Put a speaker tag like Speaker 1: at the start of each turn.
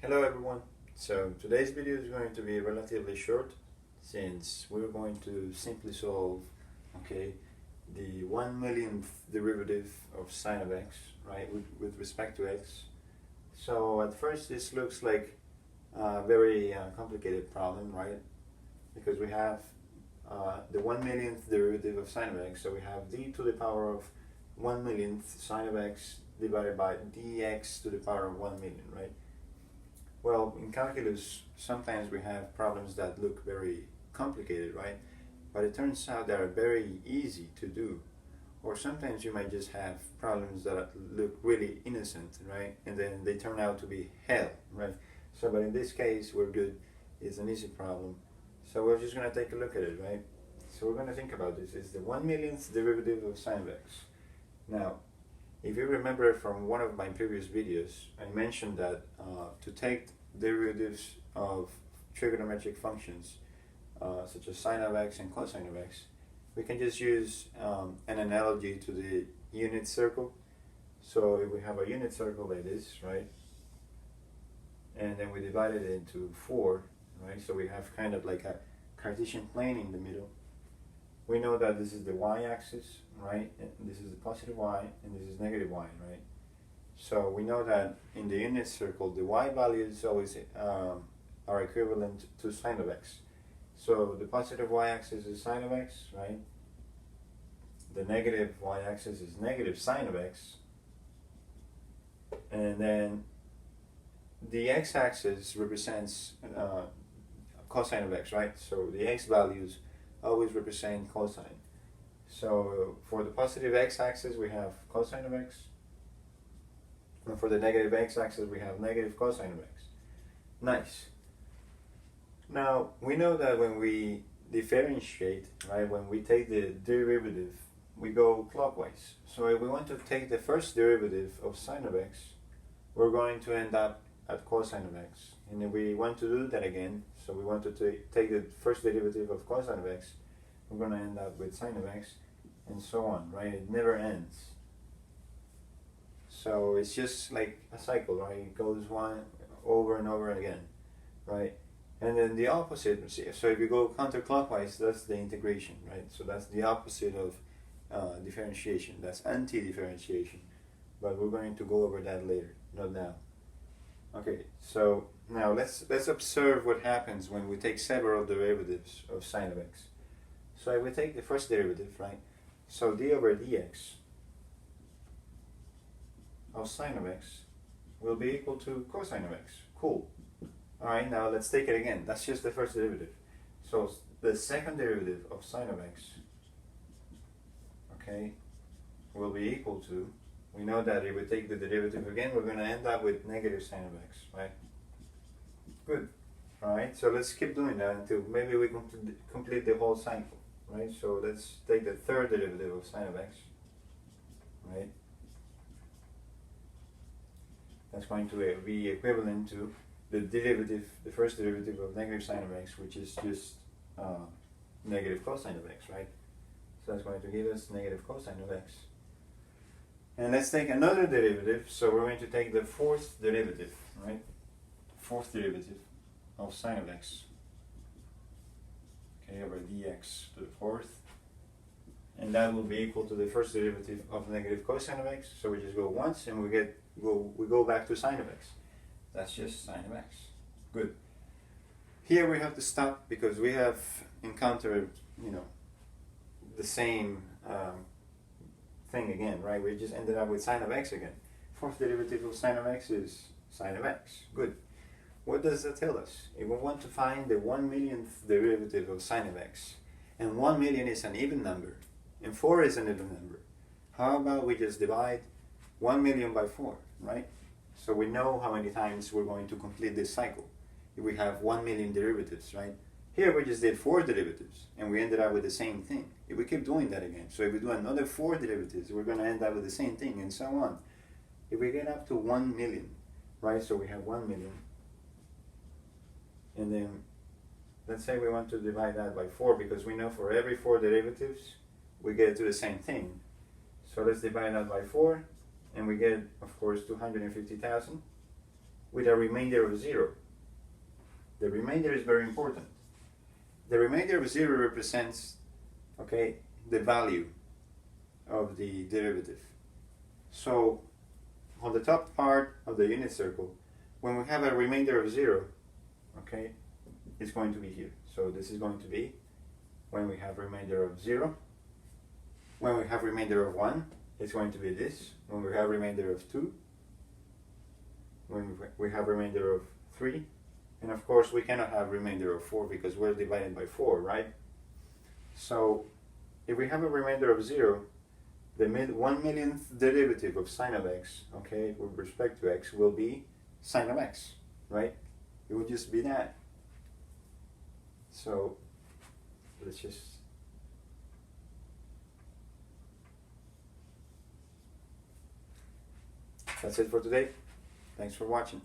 Speaker 1: Hello everyone. So today's video is going to be relatively short since we're going to simply solve the 1 millionth derivative of sine of x, right, with respect to x. So at first this looks like a very complicated problem, right, because we have the 1 millionth derivative of sine of x, so we have d to the power of 1 millionth sine of x divided by dx to the power of 1 million, right? Well, in calculus, sometimes we have problems that look very complicated, right? But it turns out they're very easy to do. Or sometimes you might just have problems that look really innocent, right? And then they turn out to be hell, right? So, but in this case, we're good. It's an easy problem. So we're just going to take a look at it, right? So we're going to think about this. It's the 1 millionth derivative of sine of x. Now, if you remember from one of my previous videos, I mentioned that to take derivatives of trigonometric functions such as sine of x and cosine of x, we can just use an analogy to the unit circle. So if we have a unit circle like this, right, and then we divide it into 4, right, so we have kind of like a Cartesian plane in the middle. We know that this is the y-axis, right, and this is the positive y, and this is negative y, right? So we know that in the unit circle, the y values always are equivalent to sine of x. So the positive y-axis is sine of x, right? The negative y-axis is negative sine of x. And then the x-axis represents cosine of x, right? So the x values always represent cosine. So for the positive x-axis we have cosine of x, and for the negative x-axis we have negative cosine of x. Nice. Now we know that when we differentiate, right, when we take the derivative, we go clockwise. So if we want to take the first derivative of sine of x, we're going to end up at cosine of x. And if we want to do that again, so we want to take the first derivative of cosine of x, we're going to end up with sine of x, and so on, right? It never ends. So it's just like a cycle, right? It goes one over and over again, right? And then the opposite, so if you go counterclockwise, that's the integration, right? So that's the opposite of differentiation. That's anti-differentiation. But we're going to go over that later, not now. Okay, so now let's observe what happens when we take several derivatives of sine of x. So if we take the first derivative, right? So d over dx of sine of x will be equal to cosine of x. Cool. Alright, now let's take it again. That's just the first derivative. So the second derivative of sine of x, okay, will be equal to, we know that if we take the derivative again, we're going to end up with negative sine of x, right? Good. Alright, so let's keep doing that until maybe we complete the whole cycle, right? So let's take the third derivative of sine of x, right? That's going to be equivalent to the derivative, the first derivative of negative sine of x, which is just negative cosine of x, right? So that's going to give us negative cosine of x. And let's take another derivative. So we're going to take the fourth derivative, right? Fourth derivative of sine of x, okay, over dx to the fourth. And that will be equal to the first derivative of negative cosine of x. So we just go once and we go back to sine of x. That's just sine of x. Good. Here we have to stop because we have encountered, the same thing again, right? We just ended up with sine of x again. Fourth derivative of sine of x is sine of x. Good. What does that tell us? If we want to find the 1 millionth derivative of sine of x, and 1 million is an even number, and 4 is an even number, how about we just divide 1 million by 4, right? So we know how many times we're going to complete this cycle if we have 1 million derivatives, right? Here we just did 4 derivatives and we ended up with the same thing. If we keep doing that again, so if we do another 4 derivatives, we're going to end up with the same thing, and so on. If we get up to 1 million, right? So we have 1 million, and then let's say we want to divide that by 4 because we know for every 4 derivatives we get to the same thing. So let's divide that by 4, and we get, of course, 250,000. with a remainder of 0. The remainder is very important. The remainder of 0 represents, okay, the value of the derivative. So on the top part of the unit circle, when we have a remainder of 0, okay, it's going to be here. So this is going to be when we have remainder of 0. When we have remainder of 1, it's going to be this. When we have remainder of 2, when we have remainder of 3, and of course we cannot have remainder of 4 because we're divided by 4, right? So if we have a remainder of 0, the 1/millionth derivative of sine of x, okay, with respect to x, will be sine of x, right? It will just be that. So let's just that's it for today. Thanks for watching.